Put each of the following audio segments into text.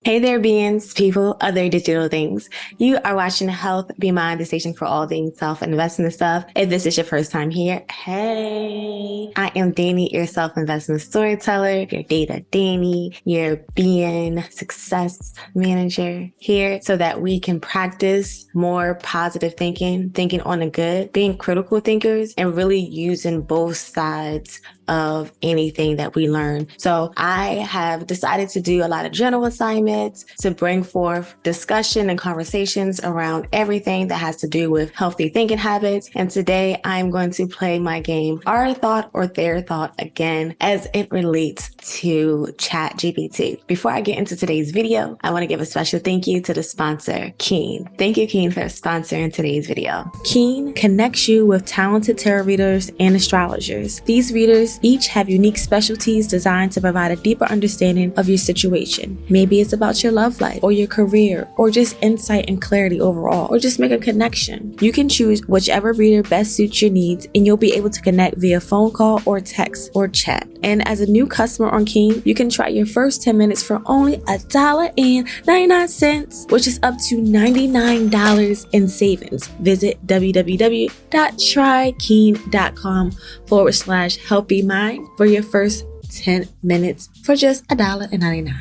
Hey there, beings, people, other digital things. You are watching Health Be Mind, the station for all things self-investment stuff. If this is your first time here, hey, I am Danny, your self-investment storyteller, your data Danny, your being success manager here so that we can practice more positive thinking on the good, being critical thinkers, and really using both sides of anything that we learn. So I have decided to do a lot of journal assignments to bring forth discussion and conversations around everything that has to do with healthy thinking habits. And today I'm going to play my game, Our Thought or Their Thought, again, as it relates to ChatGPT. Before I get into today's video, I want to give a special thank you to the sponsor, Keen. Thank you, Keen, for sponsoring today's video. Keen connects you with talented tarot readers and astrologers. These readers each have unique specialties designed to provide a deeper understanding of your situation. Maybe it's about your love life or your career or just insight and clarity overall, or just make a connection. You can choose whichever reader best suits your needs, and you'll be able to connect via phone call or text or chat. And as a new customer on Keen, you can try your first 10 minutes for only $1.99, which is up to $99 in savings. Visit www.trykeen.com/healthymind for your first 10 minutes for just $1.99.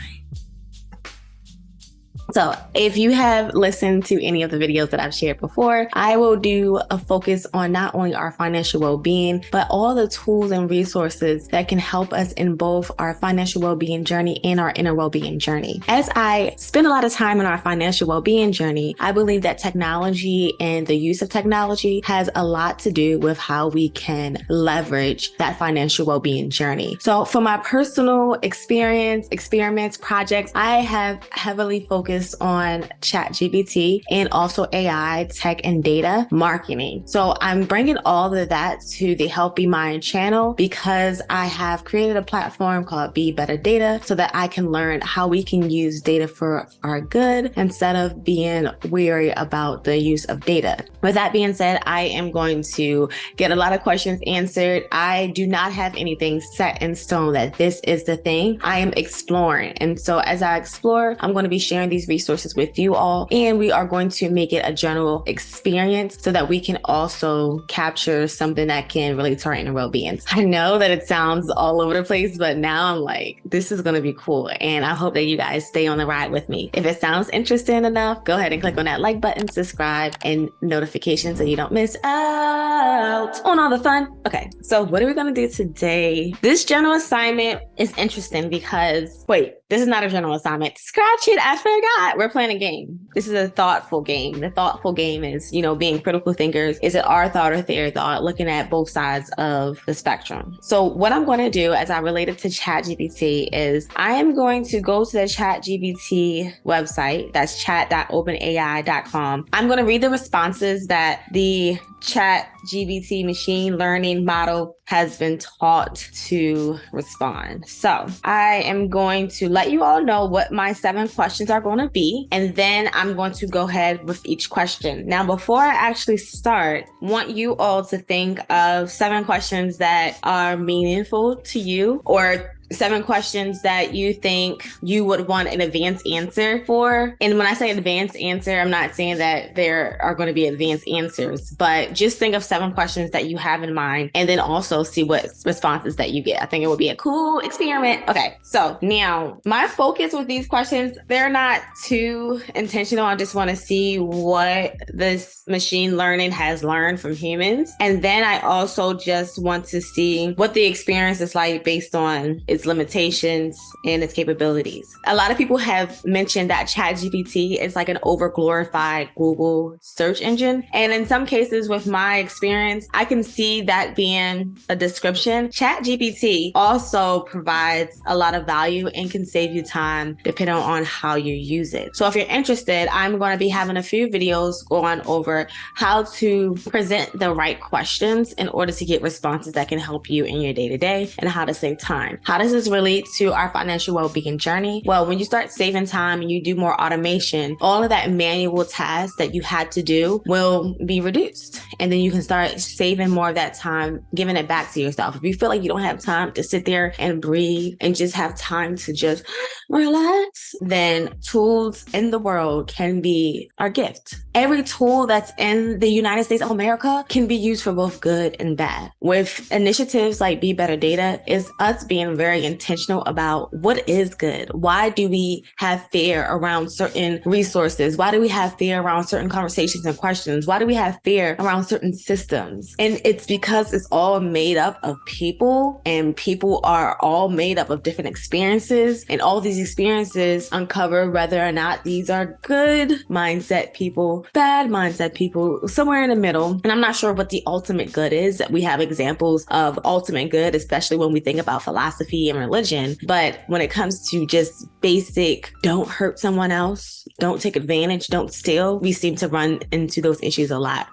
So if you have listened to any of the videos that I've shared before, I will do a focus on not only our financial well-being, but all the tools and resources that can help us in both our financial well-being journey and our inner well-being journey. As I spend a lot of time on our financial well-being journey, I believe that technology and the use of technology has a lot to do with how we can leverage that financial well-being journey. So for my personal experiments, projects, I have heavily focused on ChatGPT and also AI, tech, and data marketing. So I'm bringing all of that to the Healthy Mind channel because I have created a platform called Be Better Data so that I can learn how we can use data for our good instead of being weary about the use of data. With that being said, I am going to get a lot of questions answered. I do not have anything set in stone that this is the thing. I am exploring. And so as I explore, I'm going to be sharing these resources with you all, and we are going to make it a general experience so that we can also capture something that can relate to our inner well-being. I know that it sounds all over the place, but now I'm like, this is going to be cool. And I hope that you guys stay on the ride with me. If it sounds interesting enough, go ahead and click on that like button, subscribe, and notifications so you don't miss out on all the fun. Okay, so what are we going to do today? This general assignment is interesting because, wait, this is not a general assignment. Scratch it, I forgot. We're playing a game. This is a thoughtful game. The thoughtful game is, being critical thinkers. Is it our thought or their thought? Looking at both sides of the spectrum. So what I'm going to do as I relate it to ChatGPT is I am going to go to the ChatGPT website. That's chat.openai.com. I'm going to read the responses that the ChatGPT machine learning model has been taught to respond. So I am going to let you all know what my 7 questions are going to be, and then I'm going to go ahead with each question. Now, before I actually start, I want you all to think of 7 questions that are meaningful to you, or 7 questions that you think you would want an advanced answer for. And when I say advanced answer, I'm not saying that there are going to be advanced answers, but just think of 7 questions that you have in mind and then also see what responses that you get. I think it would be a cool experiment. Okay, so now my focus with these questions, they're not too intentional. I just want to see what this machine learning has learned from humans. And then I also just want to see what the experience is like based on its limitations and its capabilities. A lot of people have mentioned that ChatGPT is like an over-glorified Google search engine. And in some cases, with my experience, I can see that being a description. ChatGPT also provides a lot of value and can save you time depending on how you use it. So if you're interested, I'm going to be having a few videos going over how to present the right questions in order to get responses that can help you in your day-to-day and how to save time. How to does this relate to our financial well-being journey? Well, when you start saving time and you do more automation, all of that manual tasks that you had to do will be reduced. And then you can start saving more of that time, giving it back to yourself. If you feel like you don't have time to sit there and breathe and just have time to just relax, then tools in the world can be our gift. Every tool that's in the United States of America can be used for both good and bad. With initiatives like Be Better Data, is us being very intentional about what is good. Why do we have fear around certain resources? Why do we have fear around certain conversations and questions? Why do we have fear around certain systems? And it's because it's all made up of people, and people are all made up of different experiences, and all these experiences uncover whether or not these are good mindset people, bad mindset people, somewhere in the middle. And I'm not sure what the ultimate good is. We have examples of ultimate good, especially when we think about philosophy and religion. But when it comes to just basic, don't hurt someone else, don't take advantage, don't steal, we seem to run into those issues a lot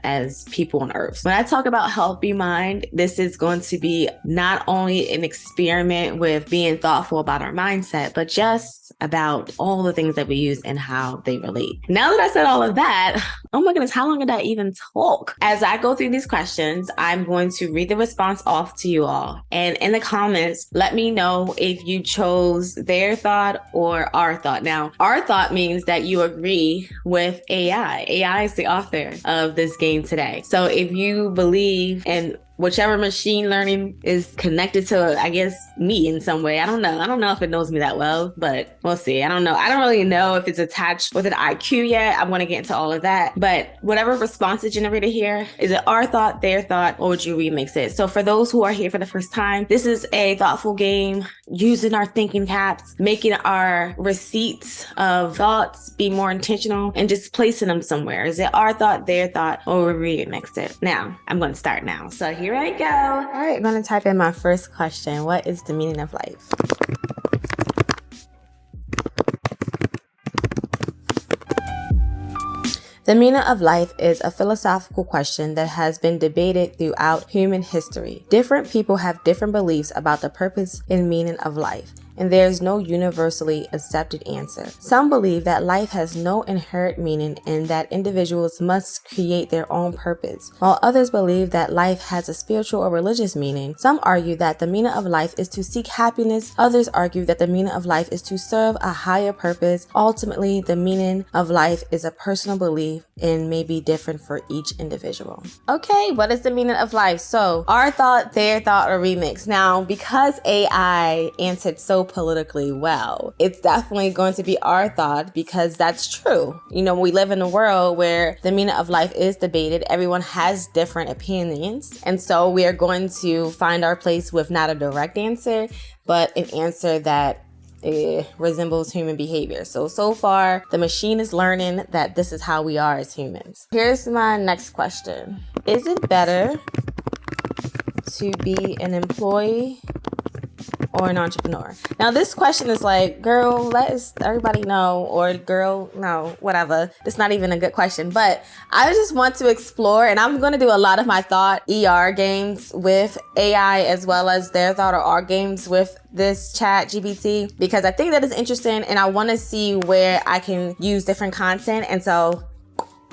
as people on earth. When I talk about healthy mind, this is going to be not only an experiment with being thoughtful about our mindset, but just about all the things that we use and how they relate. Now that I said all of that, oh my goodness, how long did I even talk? As I go through these questions, I'm going to read the response off to you all. And in the comments, let me know if you chose their thought or our thought. Now, our thought means that you agree with AI. AI is the author of this game today. So if you believe in whichever machine learning is connected to, I guess, me in some way. I don't know. I don't know if it knows me that well, but we'll see. I don't know. I don't really know if it's attached with an IQ yet. I want to get into all of that. But whatever response is generated here, is it our thought, their thought, or would you remix it? So for those who are here for the first time, this is a thoughtful game using our thinking caps, making our receipts of thoughts be more intentional and just placing them somewhere. Is it our thought, their thought, or would we remix it? Now, I'm going to start now. So here I go. All right, I'm going to type in my first question. What is the meaning of life? The meaning of life is a philosophical question that has been debated throughout human history. Different people have different beliefs about the purpose and meaning of life, and there is no universally accepted answer. Some believe that life has no inherent meaning and that individuals must create their own purpose, while others believe that life has a spiritual or religious meaning. Some argue that the meaning of life is to seek happiness. Others argue that the meaning of life is to serve a higher purpose. Ultimately, the meaning of life is a personal belief and may be different for each individual. Okay, what is the meaning of life? So, our thought, their thought, or remix. Now, because AI answered so politically well, it's definitely going to be our thought, because that's true. You know, we live in a world where the meaning of life is debated. Everyone has different opinions. And so we are going to find our place with not a direct answer, but an answer that resembles human behavior. So far, the machine is learning that this is how we are as humans. Here's my next question. Is it better to be an employee or an entrepreneur? Now, this question is like, girl, let everybody know, or girl, no, whatever. It's not even a good question, but I just want to explore, and I'm going to do a lot of my thought ER games with AI as well as their thought or our games with this ChatGPT, because I think that is interesting and I want to see where I can use different content. And so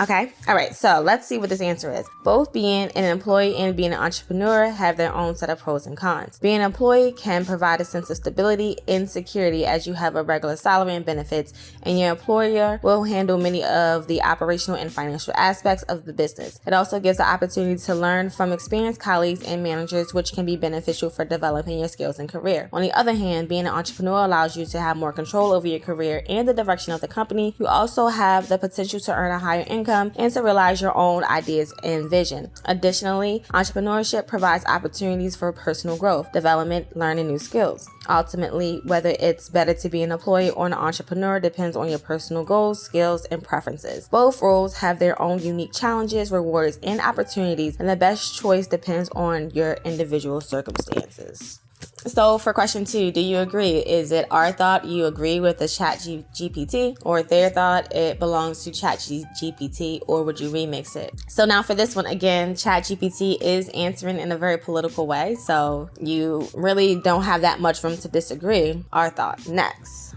okay. All right. So let's see what this answer is. Both being an employee and being an entrepreneur have their own set of pros and cons. Being an employee can provide a sense of stability and security as you have a regular salary and benefits, and your employer will handle many of the operational and financial aspects of the business. It also gives the opportunity to learn from experienced colleagues and managers, which can be beneficial for developing your skills and career. On the other hand, being an entrepreneur allows you to have more control over your career and the direction of the company. You also have the potential to earn a higher income and to realize your own ideas and vision. Additionally, entrepreneurship provides opportunities for personal growth, development, learning new skills. Ultimately, whether it's better to be an employee or an entrepreneur depends on your personal goals, skills, and preferences. Both roles have their own unique challenges, rewards, and opportunities, and the best choice depends on your individual circumstances. So for question 2, do you agree? Is it our thought you agree with the ChatGPT, or their thought it belongs to ChatGPT, or would you remix it? So now for this one, again, ChatGPT is answering in a very political way, so you really don't have that much room to disagree. Our thought. Next.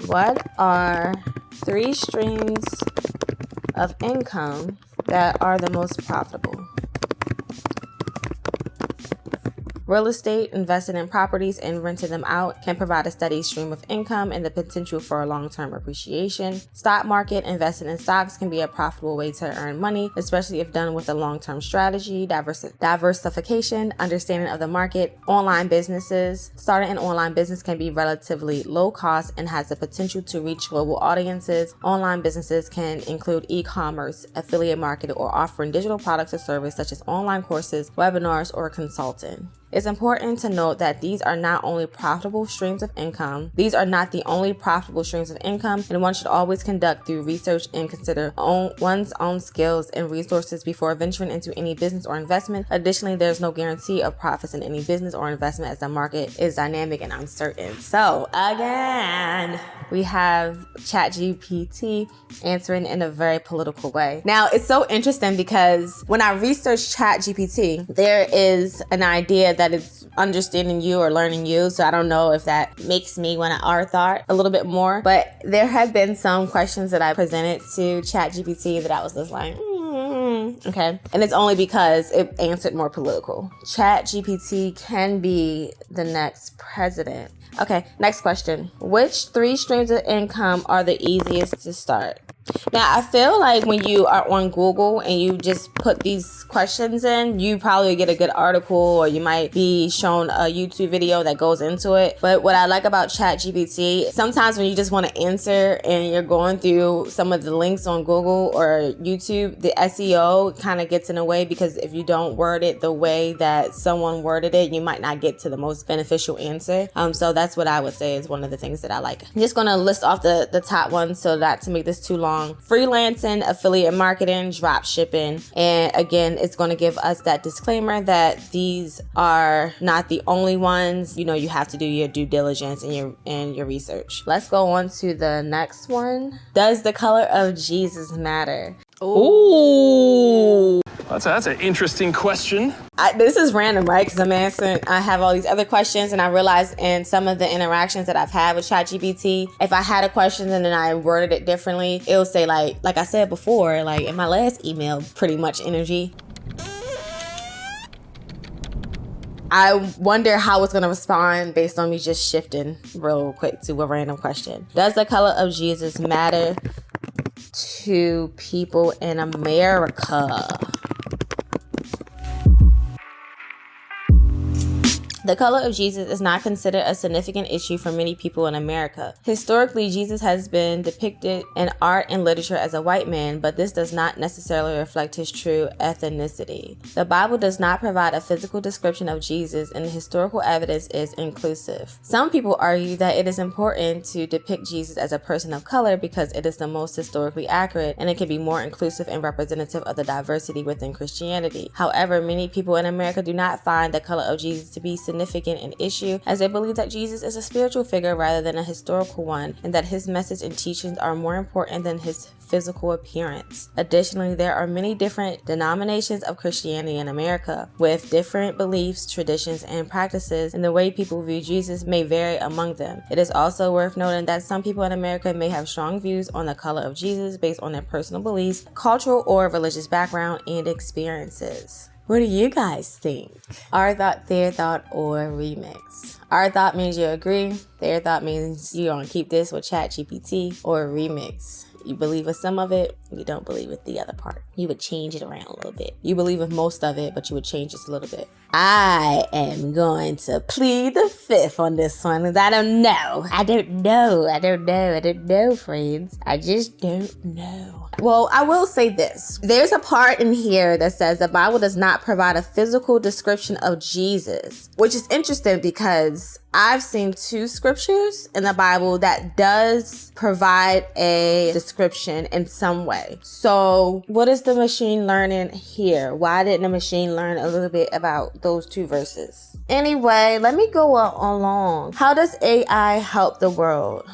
What are 3 streams of income that are the most profitable? Real estate, investing in properties and renting them out can provide a steady stream of income and the potential for a long-term appreciation. Stock market, investing in stocks can be a profitable way to earn money, especially if done with a long-term strategy. Diversification, understanding of the market. Online businesses. Starting an online business can be relatively low cost and has the potential to reach global audiences. Online businesses can include e-commerce, affiliate marketing, or offering digital products or services such as online courses, webinars, or consulting. It's important to note that these are not only profitable streams of income. These are not the only profitable streams of income, and one should always conduct through research and consider one's own skills and resources before venturing into any business or investment. Additionally, there's no guarantee of profits in any business or investment as the market is dynamic and uncertain. So again, we have ChatGPT answering in a very political way. Now, it's so interesting because when I researched ChatGPT, there is an idea that it's understanding you or learning you. So I don't know if that makes me want to our thought a little bit more. But there have been some questions that I presented to ChatGPT that I was just like, okay. And it's only because it answered more political. ChatGPT can be the next president. Okay, next question. Which 3 streams of income are the easiest to start? Now, I feel like when you are on Google and you just put these questions in, you probably get a good article, or you might be shown a YouTube video that goes into it. But what I like about ChatGPT, sometimes when you just want to answer and you're going through some of the links on Google or YouTube, the SEO kind of gets in the way, because if you don't word it the way that someone worded it, you might not get to the most beneficial answer. So that's what I would say is one of the things that I like. I'm just going to list off the top ones so not to make this too long. Freelancing, affiliate marketing, drop shipping. And again, it's going to give us that disclaimer that these are not the only ones. You know, you have to do your due diligence and your research. Let's go on to the next one. Does the color of Jesus matter? Ooh. That's an interesting question. This is random, right? Because I have all these other questions, and I realized in some of the interactions that I've had with ChatGPT, if I had a question and then I worded it differently, it'll say like I said before, like in my last email, pretty much energy. I wonder how it's going to respond based on me just shifting real quick to a random question. Does the color of Jesus matter to people in America? The color of Jesus is not considered a significant issue for many people in America. Historically, Jesus has been depicted in art and literature as a white man, but this does not necessarily reflect his true ethnicity. The Bible does not provide a physical description of Jesus, and the historical evidence is inclusive. Some people argue that it is important to depict Jesus as a person of color because it is the most historically accurate, and it can be more inclusive and representative of the diversity within Christianity. However, many people in America do not find the color of Jesus to be significant an issue, as they believe that Jesus is a spiritual figure rather than a historical one, and that his message and teachings are more important than his physical appearance. Additionally, there are many different denominations of Christianity in America, with different beliefs, traditions, and practices, and the way people view Jesus may vary among them. It is also worth noting that some people in America may have strong views on the color of Jesus based on their personal beliefs, cultural or religious background, and experiences. What do you guys think? Our thought, their thought, or remix? Our thought means you agree. Their thought means you don't keep this with ChatGPT, or remix. You believe with some of it, you don't believe with the other part. You would change it around a little bit. You believe with most of it, but you would change just a little bit. I am going to plead the fifth on this one, because I don't know. I don't know, friends. I just don't know. Well, I will say this. There's a part in here that says the Bible does not provide a physical description of Jesus, which is interesting because I've seen 2 scriptures in the Bible that does provide a description in some way. So what is the machine learning here? Why didn't the machine learn a little bit about those 2 verses? Anyway, let me go along. How does AI help the world?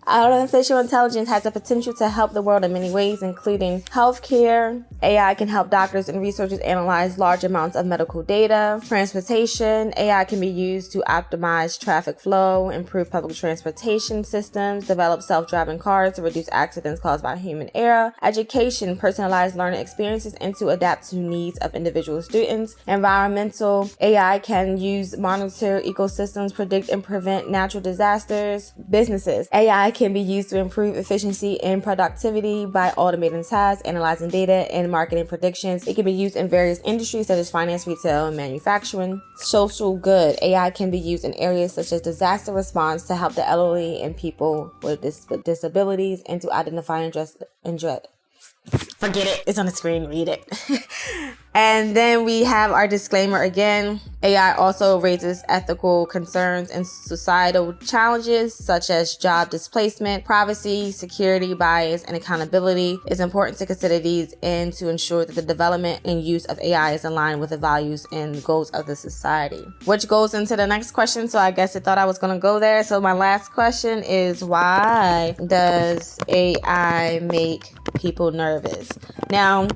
Artificial intelligence has the potential to help the world in many ways, including healthcare. AI can help doctors and researchers analyze large amounts of medical data. Transportation. AI can be used to optimize traffic flow, improve public transportation systems, develop self-driving cars to reduce accidents caused by human error. Education. Personalized learning experiences and to adapt to needs of individual students. Environmental. AI can monitor ecosystems, predict and prevent natural disasters. Businesses. AI can be used to improve efficiency and productivity by automating tasks, analyzing data, and marketing predictions. It can be used in various industries such as finance, retail, and manufacturing. Social good. AI can be used in areas such as disaster response to help the elderly and people with disabilities and to identify and address. Forget it. It's on the screen. Read it. And then we have our disclaimer again. AI also raises ethical concerns and societal challenges such as job displacement, privacy, security, bias, and accountability. It's important to consider these and to ensure that the development and use of AI is aligned with the values and goals of the society. Which goes into the next question, so I guess it thought I was going to go there. So my last question is, why does AI make people nervous? Now,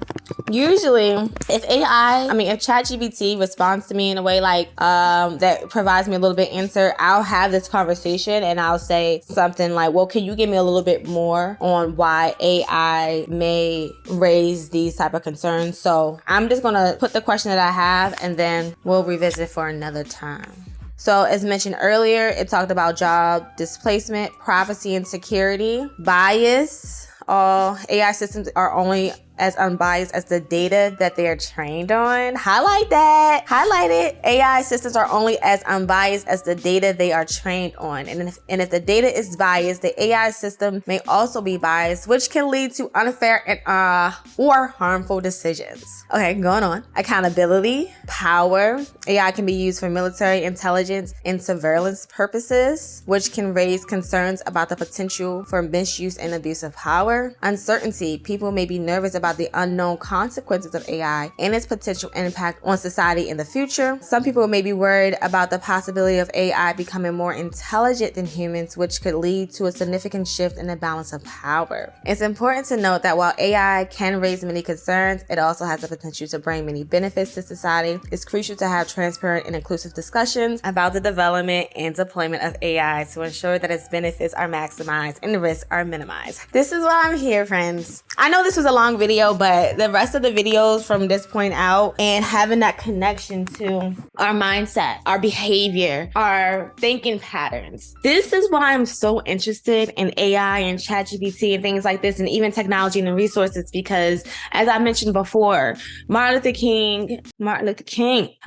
usually if ChatGPT responds to me in a way like that provides me a little bit answer, I'll have this conversation and I'll say something like, well, can you give me a little bit more on why AI may raise these type of concerns? So I'm just gonna put the question that I have and then we'll revisit for another time. So as mentioned earlier, it talked about job displacement, privacy and security, bias. All AI systems are only as unbiased as the data that they are trained on. Highlight that. Highlight it. AI systems are only as unbiased as the data they are trained on. And if the data is biased, the AI system may also be biased, which can lead to unfair and or harmful decisions. Okay, going on. Accountability, power. AI can be used for military intelligence and surveillance purposes, which can raise concerns about the potential for misuse and abuse of power. Uncertainty. People may be nervous about the unknown consequences of AI and its potential impact on society in the future. Some people may be worried about the possibility of AI becoming more intelligent than humans, which could lead to a significant shift in the balance of power. It's important to note that while AI can raise many concerns, it also has the potential to bring many benefits to society. It's crucial to have transparent and inclusive discussions about the development and deployment of AI to ensure that its benefits are maximized and the risks are minimized. This is why I'm here, friends. I know this was a long video, but the rest of the videos from this point out and having that connection to our mindset, our behavior, our thinking patterns. This is why I'm so interested in AI and ChatGPT and things like this, and even technology and the resources, because as I mentioned before, Martin Luther King.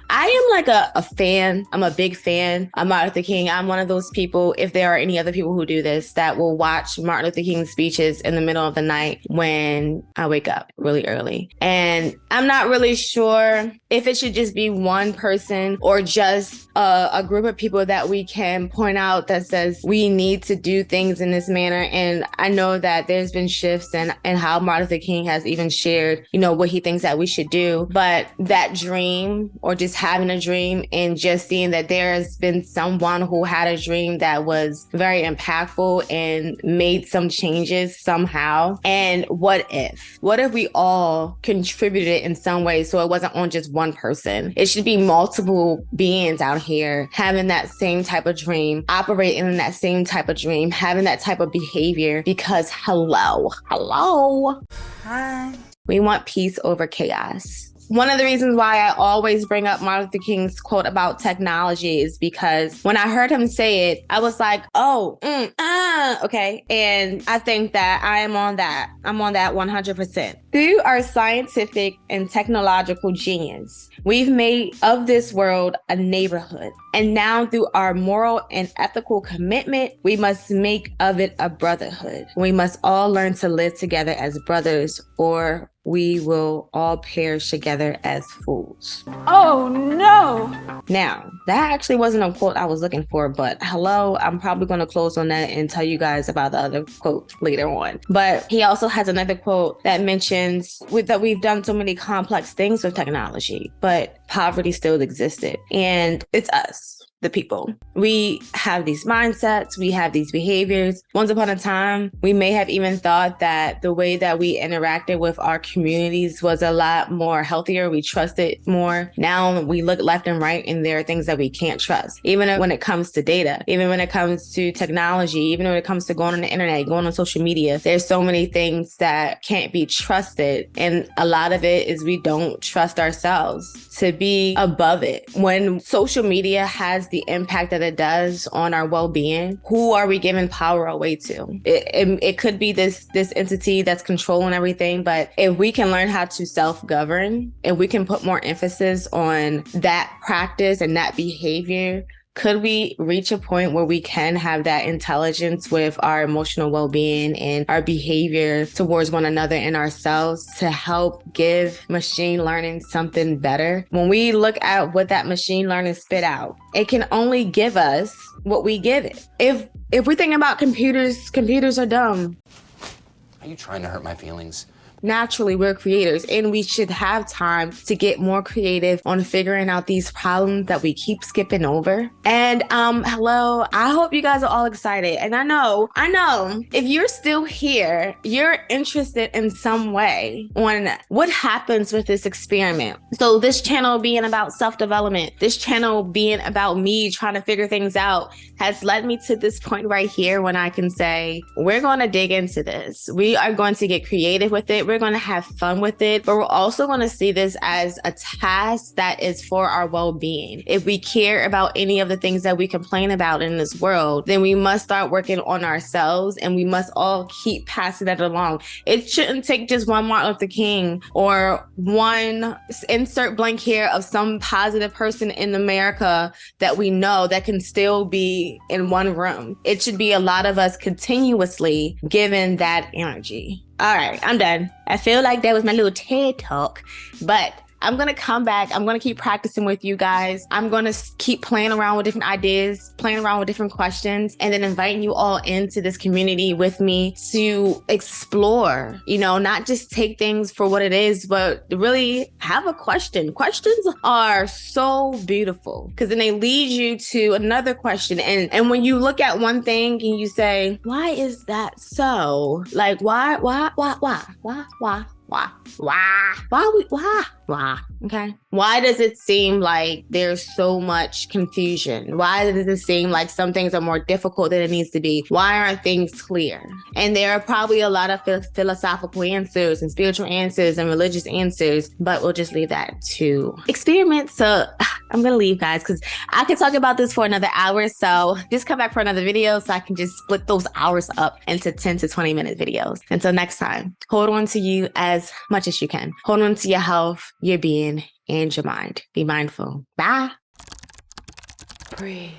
I am like a fan. I'm a big fan of Martin Luther King. I'm one of those people, if there are any other people who do this, that will watch Martin Luther King's speeches in the middle of the night when I wake up really early. And I'm not really sure if it should just be one person or just a group of people that we can point out that says we need to do things in this manner. And I know that there's been shifts in how Martin Luther King has even shared, what he thinks that we should do. But that dream, or just having a dream and just seeing that there has been someone who had a dream that was very impactful and made some changes somehow. And what if we all contributed in some way, so it wasn't on just one person? It should be multiple beings out here having that same type of dream, operating in that same type of dream, having that type of behavior, because hello, hi, we want peace over chaos. One of the reasons why I always bring up Martin Luther King's quote about technology is because when I heard him say it, I was like, okay. And I think that I'm on that 100%. Through our scientific and technological genius, we've made of this world a neighborhood. And now through our moral and ethical commitment, we must make of it a brotherhood. We must all learn to live together as brothers, or we will all perish together as fools. Oh no! Now, that actually wasn't a quote I was looking for, but hello, I'm probably going to close on that and tell you guys about the other quote later on. But he also has another quote that mentions that we've done so many complex things with technology, but poverty still existed. And it's us, the people. We have these mindsets, we have these behaviors. Once upon a time, we may have even thought that the way that we interacted with our communities was a lot more healthier. We trusted more. Now we look left and right and there are things that we can't trust. Even when it comes to data, even when it comes to technology, even when it comes to going on the internet, going on social media, there's so many things that can't be trusted. And a lot of it is we don't trust ourselves to be above it. When social media has the impact that it does on our well-being, who are we giving power away to? It could be this entity that's controlling everything, but if we can learn how to self-govern, if we can put more emphasis on that practice and that behavior, could we reach a point where we can have that intelligence with our emotional well-being and our behavior towards one another and ourselves to help give machine learning something better? When we look at what that machine learning spit out, it can only give us what we give it. If we're thinking about computers are dumb. Are you trying to hurt my feelings? Naturally, we're creators and we should have time to get more creative on figuring out these problems that we keep skipping over. And hello, I hope you guys are all excited. And I know, if you're still here, you're interested in some way on what happens with this experiment. So this channel being about self-development, this channel being about me trying to figure things out has led me to this point right here when I can say, we're going to dig into this. We are going to get creative with it. We're going to have fun with it, but we're also going to see this as a task that is for our well-being. If we care about any of the things that we complain about in this world, then we must start working on ourselves and we must all keep passing that along. It shouldn't take just one Martin Luther King or one insert blank here of some positive person in America that we know that can still be in one room. It should be a lot of us continuously giving that energy. All right, I'm done. I feel like that was my little TED talk, but I'm going to come back. I'm going to keep practicing with you guys. I'm going to keep playing around with different ideas, playing around with different questions, and then inviting you all into this community with me to explore, not just take things for what it is, but really have a question. Questions are so beautiful because then they lead you to another question. And when you look at one thing and you say, why is that so? Like, why? Okay. Why does it seem like there's so much confusion? Why does it seem like some things are more difficult than it needs to be? Why aren't things clear? And there are probably a lot of philosophical answers and spiritual answers and religious answers, but we'll just leave that to experiment. So I'm going to leave, guys, because I could talk about this for another hour. So just come back for another video so I can just split those hours up into 10 to 20 minute videos. Until next time, hold on to you as much as you can. Hold on to your health, your being, and your mind. Be mindful. Bye. Breathe.